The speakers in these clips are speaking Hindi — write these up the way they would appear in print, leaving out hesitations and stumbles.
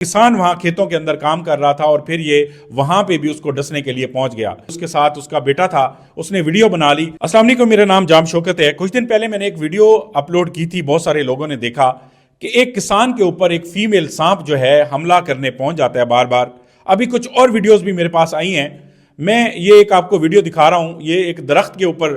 किसान वहां खेतों के अंदर काम कर रहा था और फिर ये वहां पे भी उसको डसने के लिए पहुंच गया। उसके साथ उसका बेटा था, उसने वीडियो बना ली। अस्सलाम वालेकुम, मेरा नाम जाम शौकत है। कुछ दिन पहले मैंने एक वीडियो अपलोड की थी, बहुत सारे लोगों ने देखा कि एक किसान के ऊपर एक फीमेल सांप जो है हमला करने पहुंच जाता है बार बार। अभी कुछ और वीडियोस भी मेरे पास आई हैं। मैं ये एक आपको वीडियो दिखा रहा हूं। ये एक दरख्त के ऊपर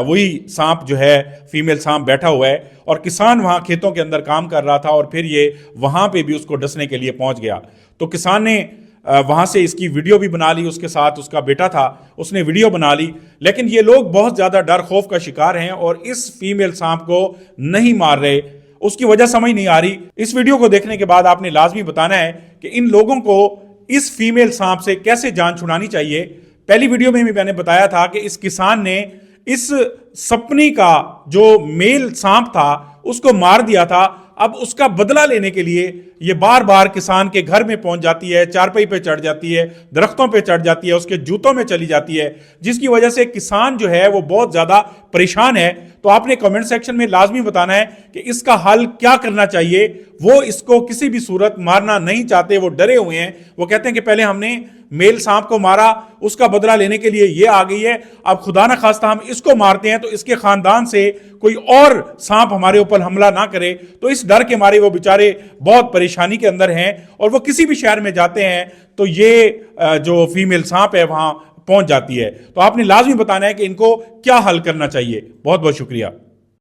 वही सांप जो है, फीमेल सांप बैठा हुआ है और किसान वहां खेतों के अंदर काम कर रहा था और फिर ये वहां पे भी उसको डसने के लिए पहुंच गया। तो किसान ने वहां से इसकी वीडियो भी बना ली। उसके साथ उसका बेटा था, उसने वीडियो बना ली। लेकिन ये लोग बहुत ज्यादा डर खौफ का शिकार हैं और इस फीमेल सांप को नहीं मार रहे। उसकी वजह समझ नहीं आ रही। इस वीडियो को देखने के बाद आपने लाजमी बताना है कि इन लोगों को इस फीमेल सांप से कैसे जान छुड़ानी चाहिए। पहली वीडियो में भी मैंने बताया था कि इस किसान ने इस सपनी का जो मेल सांप था उसको मार दिया था। अब उसका बदला लेने के लिए ये बार बार किसान के घर में पहुंच जाती है, चारपाई पे चढ़ जाती है, दरख्तों पे चढ़ जाती है, उसके जूतों में चली जाती है, जिसकी वजह से किसान जो है वो बहुत ज्यादा परेशान है। तो आपने कमेंट सेक्शन में लाजमी बताना है कि इसका हल क्या करना चाहिए। वो इसको किसी भी सूरत मारना नहीं चाहते, वो डरे हुए हैं। वो कहते हैं कि पहले हमने मेल सांप को मारा, उसका बदला लेने के लिए ये आ गई है, अब खुदा ना खास्ता हम इसको मारते हैं तो इसके खानदान से कोई और सांप हमारे ऊपर हमला ना करे। तो इस डर के मारे वो बेचारे बहुत परेशानी के अंदर हैं और वो किसी भी शहर में जाते हैं तो ये जो फीमेल सांप है वहां पहुंच जाती है। तो आपने लाजमी बताना है कि इनको क्या हल करना चाहिए। बहुत बहुत शुक्रिया।